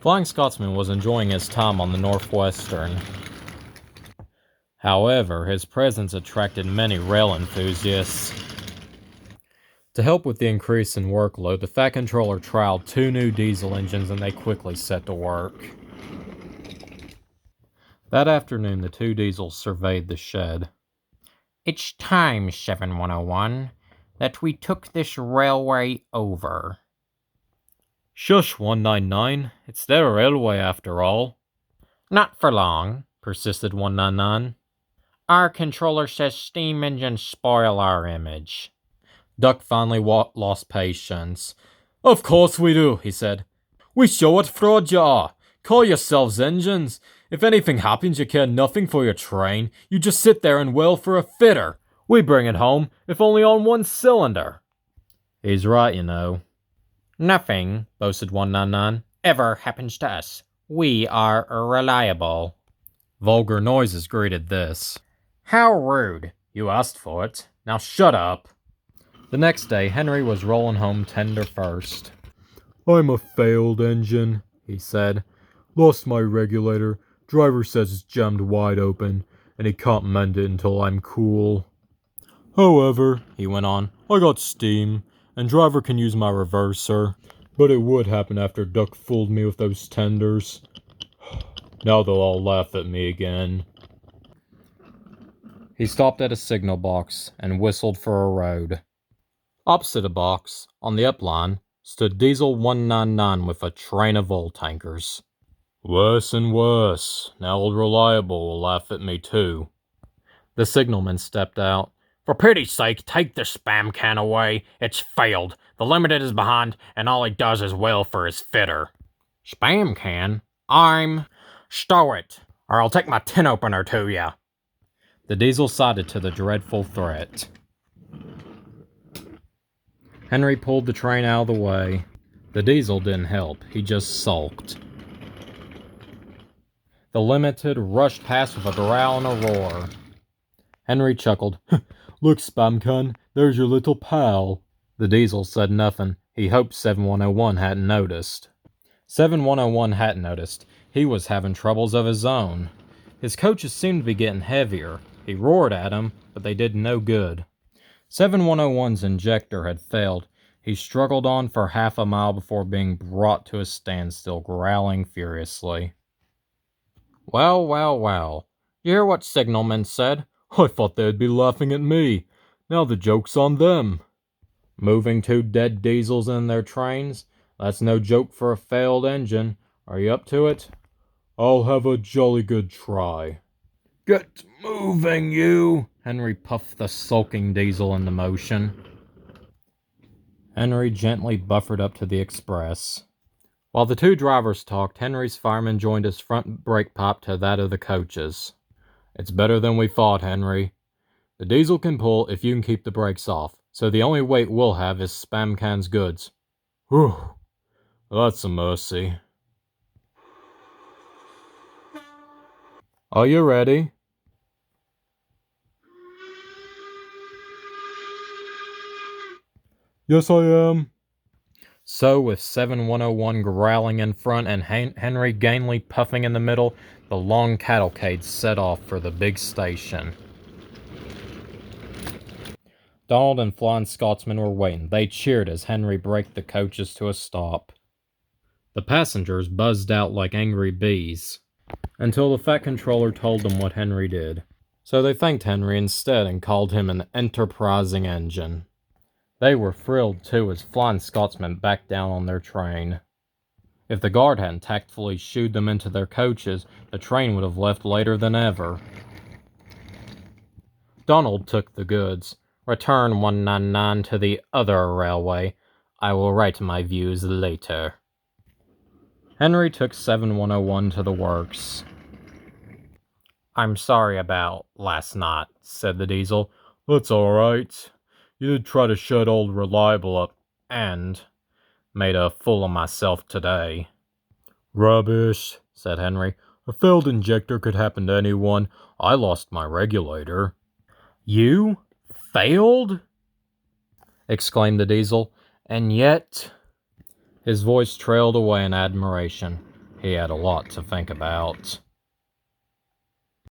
Flying Scotsman was enjoying his time on the Northwestern. However, his presence attracted many rail enthusiasts. To help with the increase in workload, the Fat Controller trialed 2 new diesel engines and they quickly set to work. That afternoon, the 2 diesels surveyed the shed. "It's time, 7101, that we took this railway over." "Shush, 199. It's their railway after all." "Not for long," persisted 199. "Our controller says steam engines spoil our image." Duck finally lost patience. "Of course we do," he said. "We show what fraud you are. Call yourselves engines. If anything happens, you care nothing for your train. You just sit there and wail for a fitter. We bring it home, if only on 1 cylinder." "He's right, you know." "Nothing," boasted 199, "ever happens to us. We are reliable." Vulgar noises greeted this. "How rude." "You asked for it. Now shut up." The next day, Henry was rolling home tender first. "I'm a failed engine," he said. "Lost my regulator. Driver says it's jammed wide open, and he can't mend it until I'm cool. However," he went on, "I got steam, and driver can use my reverser. But it would happen after Duck fooled me with those tenders. Now they'll all laugh at me again." He stopped at a signal box and whistled for a road. Opposite a box, on the upline, stood Diesel 199 with a train of oil tankers. "Worse and worse. Now Old Reliable will laugh at me too." The signalman stepped out. "For pity's sake, take the spam can away. It's failed. The Limited is behind, and all he does is wail for his fitter." "Spam can? Stow it, or I'll take my tin opener to ya." The Diesel sided to the dreadful threat. Henry pulled the train out of the way. The Diesel didn't help, he just sulked. The Limited rushed past with a growl and a roar. Henry chuckled. "Look, Spamcan, there's your little pal." The Diesel said nothing. He hoped 7101 hadn't noticed. 7101 hadn't noticed. He was having troubles of his own. His coaches seemed to be getting heavier. He roared at them, but they did no good. 7101's injector had failed. He struggled on for half a mile before being brought to a standstill, growling furiously. Well, well, well. You hear what Signalman said? I thought they'd be laughing at me. Now the joke's on them. Moving 2 dead diesels in their trains? That's no joke for a failed engine. Are you up to it? I'll have a jolly good try. Get moving, you! Henry puffed the sulking diesel into motion. Henry gently buffered up to the express. While the 2 drivers talked, Henry's fireman joined his front brake pipe to that of the coach's. It's better than we thought, Henry. The diesel can pull if you can keep the brakes off, so the only weight we'll have is Spamcan's goods. Whew, that's a mercy. Are you ready? Yes, I am. So, with 7101 growling in front and Henry gamely puffing in the middle, the long cavalcade set off for the big station. Donald and Flying Scotsman were waiting. They cheered as Henry braked the coaches to a stop. The passengers buzzed out like angry bees, until the Fat Controller told them what Henry did. So they thanked Henry instead and called him an enterprising engine. They were thrilled too as Flying Scotsman backed down on their train. If the guard hadn't tactfully shooed them into their coaches, the train would have left later than ever. Donald took the goods. Return 199 to the other railway. I will write my views later. Henry took 7101 to the works. I'm sorry about last night, said the Diesel. That's alright. You did try to shut Old Reliable up, and made a fool of myself today. Rubbish, said Henry. A failed injector could happen to anyone. I lost my regulator. You? Failed? Exclaimed the Diesel. And yet... His voice trailed away in admiration. He had a lot to think about.